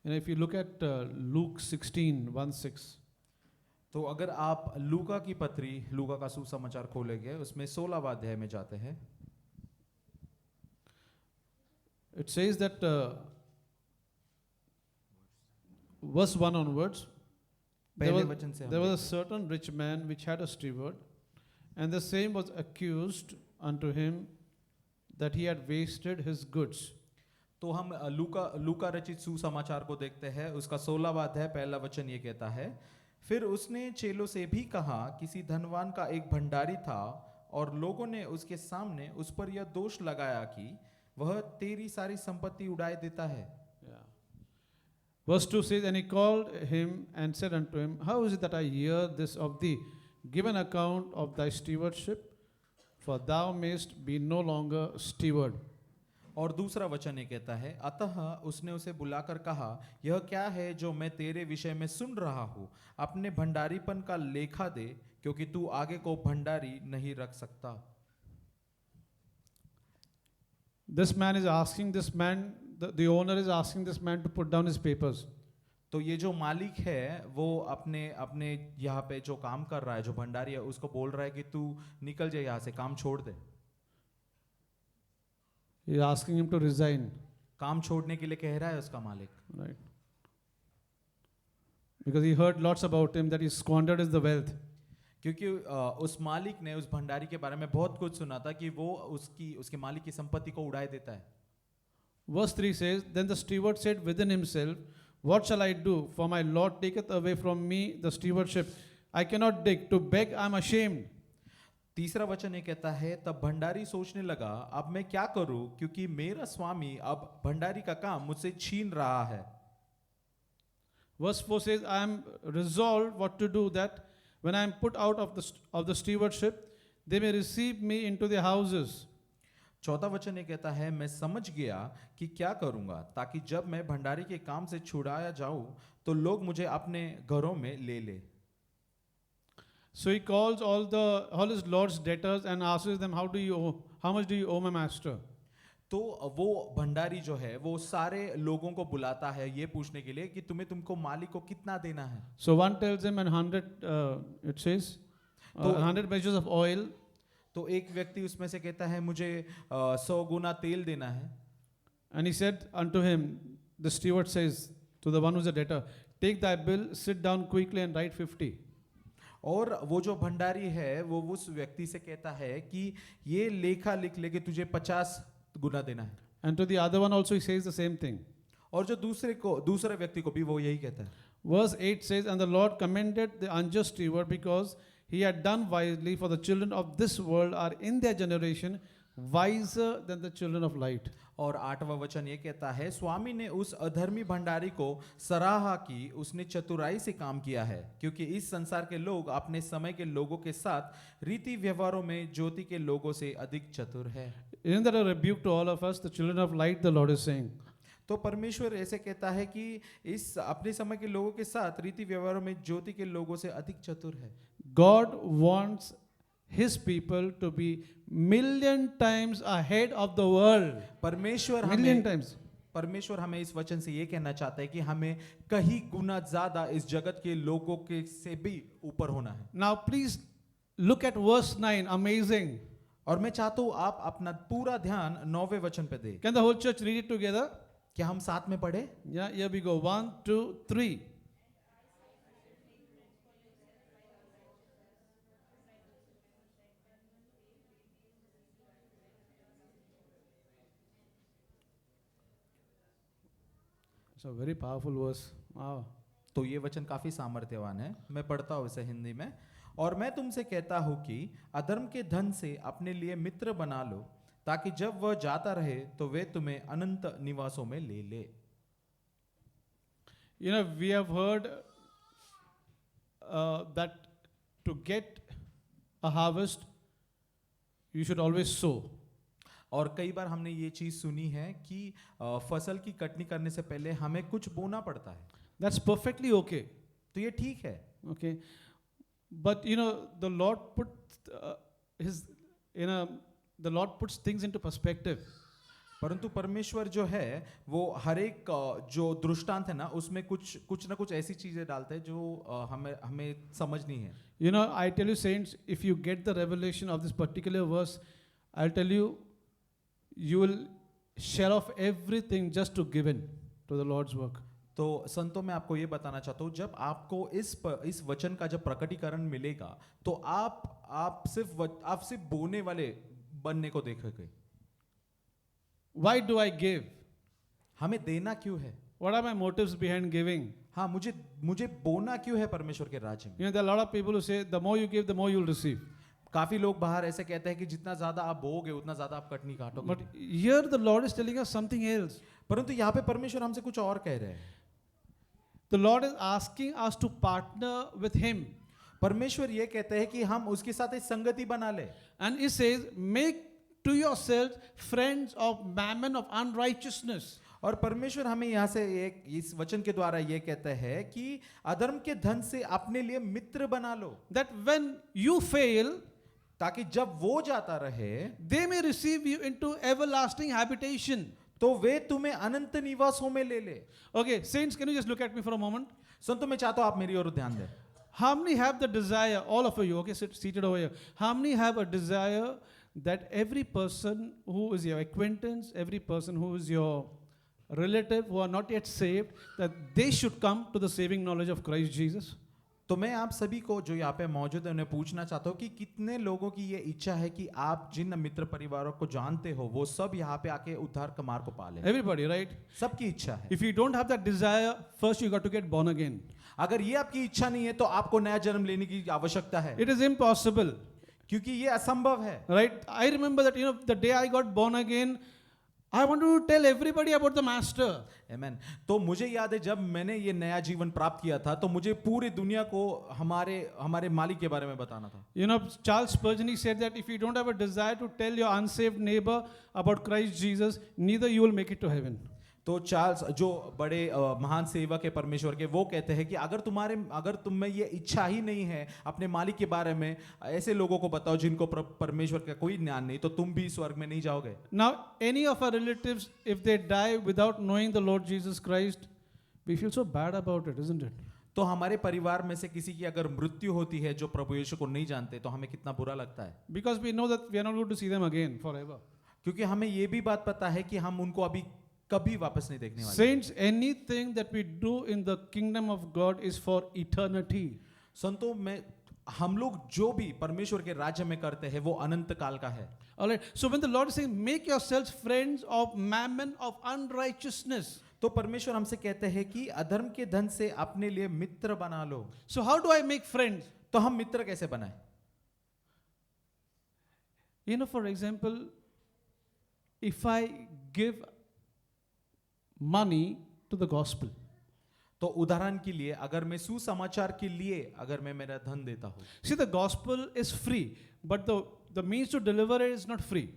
And if you look at Luke 16:1-6, तो अगर आप लूका की पत्री, लूका का सुसमाचार खोलेंगे, उसमें 16वां अध्याय में जाते हैं, it says that verse 1 onwards, there पहले was, वचन से हम there was a देखते हैं। certain rich man which had a steward, and the same was accused unto him that he had wasted his goods. तो हम लूका रचित सुसमाचार को देखते हैं, उसका 16वां अध्याय पहला वचन ये कहता है, फिर उसने चेलों से भी कहा, किसी धनवान का एक भंडारी था और लोगों ने उसके सामने उस पर यह दोष लगाया कि वह तेरी सारी संपत्ति उड़ाए देता है। Yeah. Verse 2 says, and he called him and said unto him, how is it that I hear this of thee? Give an account of thy stewardship, for thou mayst be no longer steward. और दूसरा वचन ये कहता है, अतः उसने उसे बुलाकर कहा, यह क्या है जो मैं तेरे विषय में सुन रहा हूँ? अपने भंडारीपन का लेखा दे, क्योंकि तू आगे को भंडारी नहीं रख सकता। This man is asking this man, the owner is asking this man to put down his papers. तो ये जो मालिक है वो अपने अपने यहाँ पे जो काम कर रहा है, जो भंडारी है, उसको बोल रहा है कि तू निकल जाए यहाँ से, काम छोड़ दे। He is asking him to resign. काम छोड़ने के लिए कह रहा है उसका मालिक, Right. Because he heard lots about him that he squandered his the wealth. क्योंकि उस मालिक ने उस भंडारी के बारे में बहुत कुछ सुना था कि वो उसके मालिक की संपत्ति को उड़ाए देता है। Verse 3 says, then the steward said within himself, what shall I do? For my Lord taketh away from me the stewardship. I cannot dig. To beg I am ashamed. तीसरा वचन ये कहता है, तब भंडारी सोचने लगा, अब मैं क्या करूं, क्योंकि मेरा स्वामी अब भंडारी का काम मुझसे छीन रहा है। Verse 4 says, I am resolved what to do, that when I am put out of the stewardship, they may receive me into their houses. चौथा वचन ये कहता है, मैं समझ गया कि क्या करूंगा, ताकि जब मैं भंडारी के काम से छुड़ाया जाऊं तो लोग मुझे अपने घरों में ले ले। So he calls all his lord's debtors and asks them, how much do you owe my master? तो वो भंडारी जो है वो सारे लोगों को बुलाता है ये पूछने के लिए कि तुमको मालिक को कितना देना है। So one tells him 100, it says, 100 measures of oil. तो एक व्यक्ति उसमें से कहता है, मुझे 100 गुना तेल देना है। And he said unto him, the steward says to the one who's a debtor, take thy bill, sit down quickly and write 50. और वो जो भंडारी है वो उस व्यक्ति से कहता है कि ये लेखा लिख ले कि तुझे 50 गुना देना है। And to the other one also he says the same thing. और जो दूसरे व्यक्ति को भी वो यही कहता है। Verse 8 says, and the Lord commended the unjust steward because he had done wisely, for the children of this world are in their generation wiser than the children of light. और 8वां वचन ये कहता है, स्वामी ने उस अधर्मी भंडारी को सराहा कि उसने चतुराई से काम किया है, क्योंकि इस संसार के लोग अपने समय के लोगों के साथ रीति व्यवहारों में ज्योति के लोगों से अधिक चतुर है। Isn't that a rebuke to all of us, the children of light, the Lord is saying? तो परमेश्वर ऐसे कहता है कि इस अपने समय के लोगों के साथ रीति व्यवहारों में ज्योति के लोगों से अधिक चतुर है। God wants his people to be million times ahead of the world. परमेश्वर हमें इस वचन से ये कहना चाहता है कि हमें कहीं गुना ज्यादा इस जगत के लोगों के से भी ऊपर होना है। Now please look at verse 9. Amazing. और मैं चाहता हूँ आप अपना पूरा ध्यान 9वें वचन पे दें। Can the whole church read it together? क्या हम साथ में पढ़े? Yeah, here we go. 1, 2, 3. It's a very powerful verse. Wow. तो ये वचन काफी सामर्थ्यवान है। मैं पढ़ता हूँ इसे हिंदी में। और मैं तुमसे कहता हूँ कि अधर्म के धन से अपने लिए मित्र बना लो, ताकि जब वह जाता रहे तो वे तुम्हें अनंत निवासों में ले ले। You know, we have heard that to get a harvest, you should always sow. और कई बार हमने ये चीज सुनी है कि फसल की कटनी करने से पहले हमें कुछ बोना पड़ता है। That's perfectly okay. तो ये ठीक है। Okay, but you know, the Lord put the Lord puts things into perspective. परंतु परमेश्वर जो है वो हर एक जो दृष्टांत है ना उसमें कुछ ना कुछ ऐसी चीजें डालते हैं जो हमें हमें समझनी है. You know, I tell you, saints, if you get the revelation of this particular verse, I'll tell you, you will share off everything just to give in to the Lord's work. तो संतों मैं आपको ये बताना चाहता हूँ, जब आपको इस वचन का जब प्रकटीकरण मिलेगा तो आप सिर्फ बोने वाले बनने को देखोगे. Why do I give? हमें देना क्यों है? What are my motives behind giving? हाँ, मुझे बोना क्यों है परमेश्वर के राज्य में? You know, there are a lot of people who say, the more you give, the more you will receive. काफी लोग बाहर ऐसे कहते हैं कि जितना ज्यादा आप बोओगे उतना ज्यादा आप Katni काटोगे. But here the Lord is telling us something else. परंतु यहाँ पे परमेश्वर हमसे कुछ और कह रहे हैं. The Lord is asking us to partner with Him. परमेश्वर ये कहते हैं कि हम उसके साथ एक संगति बना ले. And He says, make to yourselves friends of mammon, of unrighteousness. और परमेश्वर हमें यहाँ से एक इस वचन के द्वारा ये कहते हैं कि अधर्म के धन से अपने लिए मित्र बना लो. That when you fail, ताकि जब वो जाता रहे they may receive you into everlasting habitation. तो वे तुम्हें अनंत निवासों में ले ले. Okay, saints, can you just look at me for a moment? संतो मैं चाहता हूं आप मेरी ओर ध्यान दें. How many have the desire, all of you, okay, seated over here. How many have a desire that every person who is your acquaintance, every person who is your relative who are not yet saved, that they should come to the saving knowledge of Christ Jesus? तो मैं आप सभी को जो यहाँ पे मौजूद है उन्हें पूछना चाहता हूँ कि कितने लोगों की ये इच्छा है कि आप जिन मित्र परिवारों को जानते हो वो सब यहाँ पे आके उद्धार का मार्ग को पाले. Everybody, right? सबकी इच्छा है. If you don't have that desire, first you got to get born again. अगर ये आपकी इच्छा नहीं है तो आपको नया जन्म लेने की आवश्यकता है. It is impossible, क्योंकि ये असंभव है. right? I remember that, the day I got born again, I wanted to tell everybody about the Master. Amen. तो मुझे याद है जब मैंने ये नया जीवन प्राप्त किया था तो मुझे पूरी दुनिया को हमारे मालिक के बारे में बताना था. You know, Charles Spurgeon, he said that if you don't have a desire to tell your unsaved neighbor about Christ Jesus, neither you will make it to heaven. तो चार्ल्स जो बड़े महान सेवक है परमेश्वर के, वो कहते हैं कि अगर तुम में ये इच्छा ही नहीं है अपने मालिक के बारे में ऐसे लोगों को बताओ जिनको परमेश्वर का कोई ज्ञान नहीं, तो तुम भी स्वर्ग में नहीं जाओगे. Now, any of our relatives, if they die without knowing the Lord Jesus Christ, we feel so bad about it, isn't it? तो हमारे परिवार में से किसी की अगर मृत्यु होती है जो प्रभु यीशु को नहीं जानते तो हमें कितना बुरा लगता है. Because we know that we are not going to see them again forever. क्योंकि हमें ये भी बात पता है कि हम उनको अभी कभी वापस नहीं देखने वाले. Saints, anything that we do in the kingdom of God is for eternity. संतों में हम लोग जो भी परमेश्वर के राज्य में करते हैं वो अनंत काल का है. All right. So when the Lord is saying, make yourselves friends of mammon, of unrighteousness. तो परमेश्वर हमसे कहते हैं कि अधर्म के धन से अपने लिए मित्र बना लो. So how do I make friends? तो हम मित्र कैसे बनाए? You know, for example, if I give money to the gospel, तो उदाहरण के लिए अगर मैं सुसमाचार के लिए अगर मैं मेरा धन देता हूँ. see, the gospel is free, but the means to deliver it is not free.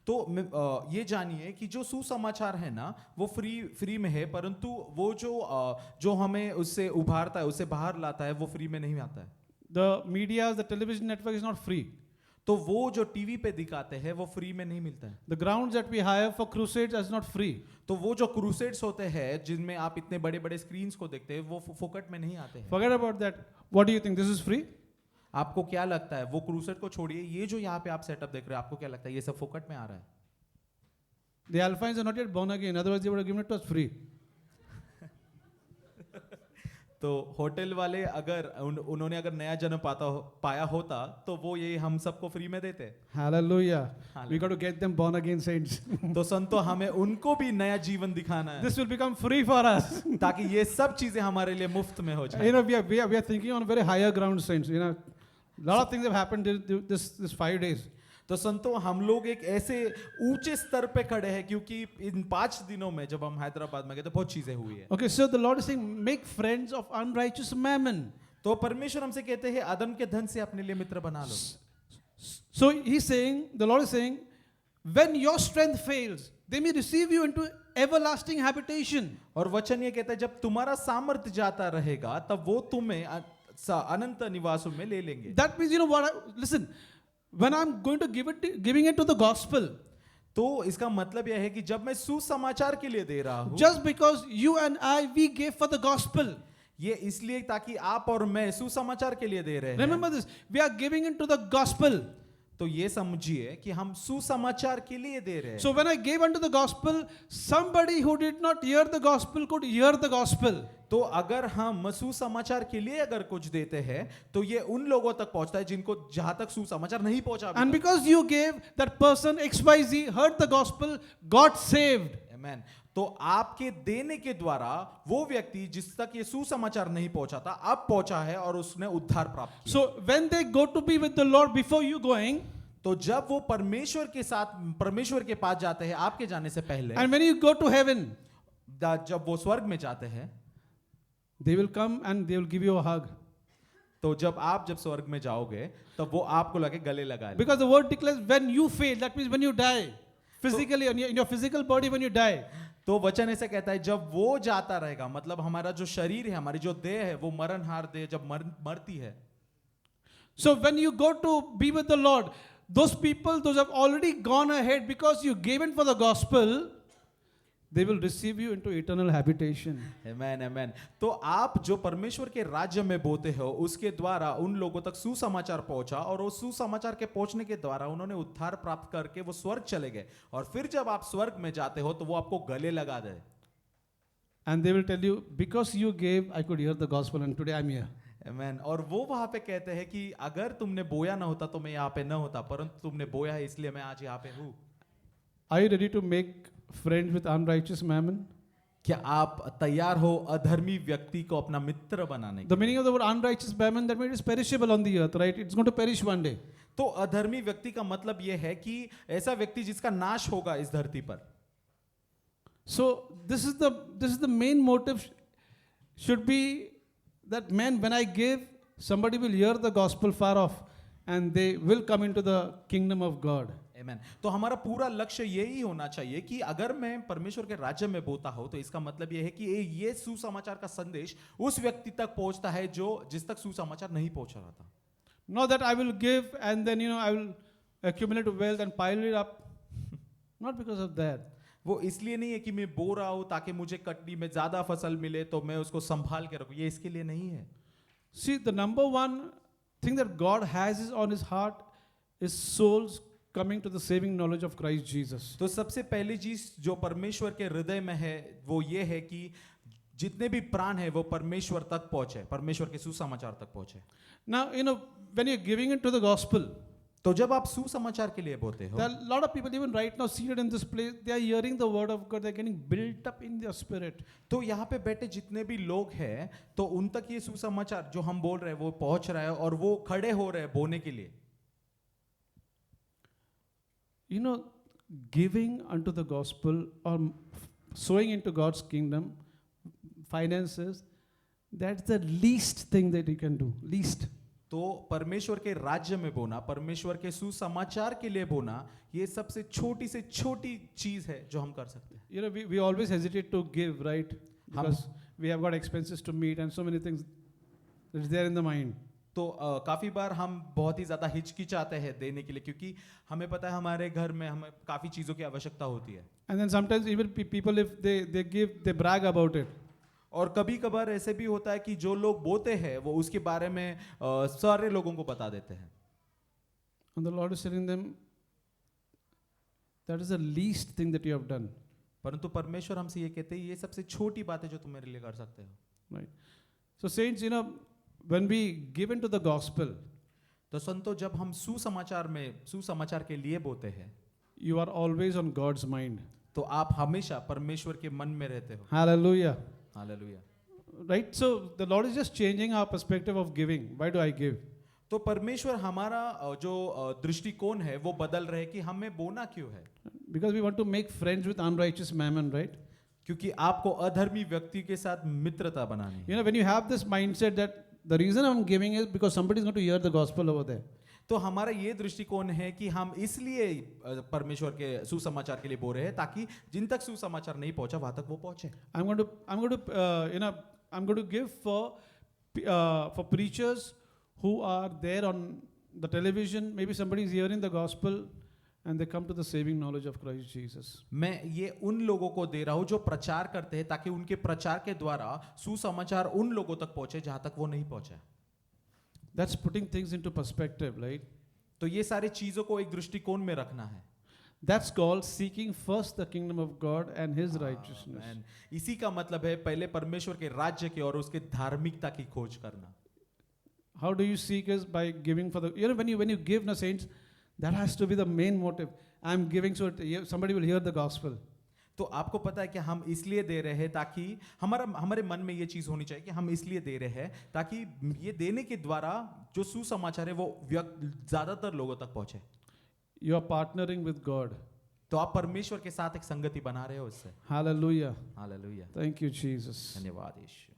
तो ये जानिए कि जो सुसमाचार है ना वो फ्री में है, परंतु वो जो हमें उससे उभारता है, उससे बाहर लाता है, वो फ्री में नहीं आता है. The media, the television network is not free. तो वो जो टीवी पे दिखाते हैं वो फ्री में नहीं मिलता है. The grounds that we hire for crusades is not free. तो वो जो क्रूसेड्स होते हैं जिनमें आप इतने बड़े बड़े स्क्रीन्स को देखते हैं वो फोकट में नहीं आते हैं. Forget about that. What do you think? This is free? आपको क्या लगता है? वो क्रूसेड को छोड़िए, ये जो यहाँ पे आप सेटअप देख रहे हैं आपको क्या लगता है ये सब फोकट में आ रहा है? The Alphines are not yet born again. Otherwise, they would have given it to us free. तो होटल वाले अगर उन्होंने अगर नया जन्म पाया होता तो वो ये हम सबको फ्री में देते. Hallelujah. Hallelujah. We got to get them born again saints. तो संतो हमें उनको भी नया जीवन दिखाना है This will become free for us. ताकि ये सब चीजें हमारे लिए मुफ्त में हो जाए. You know, we are thinking on very higher ground, saints. You know, a lot of things have happened this 5 days. तो संतो हम लोग एक ऐसे ऊंचे स्तर पे खड़े हैं क्योंकि इन 5 दिनों में जब हम हैदराबाद में गए तो बहुत चीजें हुई है. Okay, so the Lord is saying, make friends of unrighteous mammon. तो परमेश्वर हमसे कहते हैं अधर्म के धन से अपने लिए मित्र बना लो. So the Lord is saying, when your strength fails, they may receive you into everlasting habitation. और वचन ये कहता है जब तुम्हारा सामर्थ्य जाता रहेगा तब वो तुम्हें अनंत निवासों में ले लेंगे. That means, you know what? Listen, when I'm going to giving it to the gospel, तो इसका मतलब यह है कि जब मैं सुसमाचार के लिए दे रहा हूँ, just because you and I, we gave for the gospel. ये इसलिए ताकि आप और मैं सुसमाचार के लिए दे रहे हैं। Remember this, we are giving into the gospel. तो ये समझिए कि हम सुसमाचार के लिए दे रहे हैं। So when I gave unto the gospel, somebody who did not hear the gospel could hear the gospel. तो अगर हम सुसमाचार के लिए अगर कुछ देते हैं तो ये उन लोगों तक पहुंचता है जिनको जहां तक सुसमाचार नहीं पहुंचा अभी And तक। because you gave, that person XYZ heard the gospel, got saved. Amen. तो आपके देने के द्वारा वो व्यक्ति जिस तक ये सुसमाचार नहीं पहुंचा था अब पहुंचा है और उसने उद्धार प्राप्त किया। So when they go to be with the Lord before you going, तो जब वो परमेश्वर के साथ परमेश्वर के पास जाते हैं आपके जाने से पहले, and when you go to heaven, जब वो स्वर्ग में जाते हैं, they will come and they will give you a hug. तो जब स्वर्ग में जाओगे तब वो आपको लगे गले लगाए। Because the word declares when you fail, that means when you die, physically, in your physical body when you die. तो वचन ऐसा कहता है जब वो जाता रहेगा, मतलब हमारा जो शरीर है, हमारी जो देह है, वो मरणहार देह जब मरती है। So when you go to be with the Lord, those people, those have already gone ahead because you gave in for the gospel, they will receive you into eternal habitation. Amen, amen. तो आप जो परमेश्वर के राज्य में बोते हो उसके द्वारा उन लोगों तक सुसमाचार पहुंचा और उस सुसमाचार के पहुंचने के द्वारा उन्होंने उद्धार प्राप्त करके वो स्वर्ग चले गए और फिर जब आप स्वर्ग में जाते हो तो वो आपको गले लगा दे। And they will tell you, because you gave, I could hear the gospel and today I'm here. Amen. और वो वहां पे कहते हैं कि अगर तुमने बोया ना होता तो मैं यहाँ पे न होता, परंतु तुमने बोया है इसलिए मैं आज यहाँ पे हूँ। Are you ready to make friends with unrighteous mammon? क्या आप तैयार हो अधर्मी व्यक्ति को अपना मित्र बनाने के? The meaning of the word unrighteous mammon, that means it is perishable on the earth, right? It's going to perish one day. तो अधर्मी व्यक्ति का मतलब यह है कि ऐसा व्यक्ति जिसका नाश होगा इस धरती पर। So this is the main motive should be that, man, when I give, somebody will hear the gospel far off and they will come into the kingdom of God. Amen. तो हमारा पूरा लक्ष्य यही होना चाहिए कि अगर मैं परमेश्वर के राज्य में बोता हूं तो इसका मतलब यह है कि ये सुसमाचार का संदेश उस व्यक्ति तक पहुंचता है जो जिस तक सुसमाचार नहीं पहुंच रहा था। Not that I will give and then I will accumulate wealth and pile it up. Not because of that. वो इसलिए नहीं है कि मैं बो रहा हूं ताकि मुझे कटनी में ज्यादा फसल मिले तो मैं उसको संभाल के रखूं, ये इसके लिए नहीं है। See, the number one thing that God has is on his heart is souls coming to the saving knowledge of Christ Jesus. तो सबसे पहली चीज जो परमेश्वर के हृदय में है वो ये है कि जितने भी प्राण है वो परमेश्वर तक पहुंचे, परमेश्वर के सुसमाचार तक पहुंचे। Now, when you're giving into the gospel, तो जब आप सुसमाचार के लिए बोलते हो, there are a lot of people even right now seated in this place, they are hearing the word of God, they're getting built up in their spirit. तो यहाँ पे बैठे जितने भी लोग हैं तो उन तक ये सुसमाचार जो हम बोल रहे हैं वो पहुंच रहा है और वो खड़े हो रहे हैं बोने के लिए। Giving unto the gospel or sowing into God's kingdom, finances, that's the least thing that you can do. Least. तो परमेश्वर के राज्य में बोना, परमेश्वर के सुसमाचार के लिए बोना, ये सबसे छोटी से छोटी चीज है जो हम कर सकते हैं। We always hesitate to give, right? Because we have got expenses to meet and so many things that's there in the mind. तो काफी बार हम बहुत ही ज्यादा हिचकिचाते हैं देने के लिए क्योंकि हमें पता है हमारे घर में हमें काफी चीजों की आवश्यकता होती है। And then sometimes even people, if they give, they brag about it. और कभी कभार ऐसे भी होता है कि जो लोग बोते हैं वो उसके बारे में सारे लोगों को बता देते हैं। And the Lord is telling them, that is the least thing that you have done. परंतु परमेश्वर हमसे ये कहते हैं ये सबसे छोटी बात है जो तुम मेरे लिए कर सकते हो। Right. So saints, when we give into the gospel, तो संतो जब हम सुसमाचार के लिए बोते हैं, you are always on God's mind. तो आप हमेशा परमेश्वर के मन में रहते हो। Hallelujah. Hallelujah. Right? So the Lord is just changing our perspective of giving. Why do I give? तो परमेश्वर हमारा जो दृष्टिकोण है वो बदल रहे कि हमें बोना क्यों है। Because we want to make friends with unrighteous mammon, right? क्योंकि आपको अधर्मी व्यक्ति के साथ मित्रता बनानी है। When you have this mindset that the reason I'm giving is because somebody is going to hear the gospel over there. तो हमारा ये दृष्टिकोण है कि हम इसलिए परमेश्वर के सुसमाचार के लिए बोल रहे हैं ताकि जिन तक सुसमाचार नहीं पहुंचा वहां तक वो पहुंचे। I'm going to give for preachers who are there on the television. Maybe somebody is hearing the gospel and they come to the saving knowledge of Christ Jesus. मैं ये उन लोगों को दे रहा हूं जो प्रचार करते हैं, ताकि उनके प्रचार के द्वारा सुसमाचार उन लोगों तक पहुंचे जहां तक वो नहीं पहुंचा। That's putting things into perspective, right? तो ये सारी चीजों को एक दृष्टिकोण में रखना है। That's called seeking first the kingdom of God and His righteousness. Amen. इसी का मतलब है पहले परमेश्वर के राज्य की और उसके धार्मिकता की खोज करना। How do you seek is by giving for the, when you give, the saints, that has to be the main motive. I'm giving so somebody will hear the gospel. तो आपको पता है कि हम इसलिए दे रहे हैं ताकि हमारे मन में ये चीज होनी चाहिए कि हम इसलिए दे रहे हैं ताकि ये देने के द्वारा जो सुसमाचार है वो ज्यादातर लोगों तक पहुंचे। You are partnering with God. तो आप परमेश्वर के साथ एक संगति बना रहे हो उससे। Hallelujah. Hallelujah. Thank you, Jesus. धन्यवाद यीशु।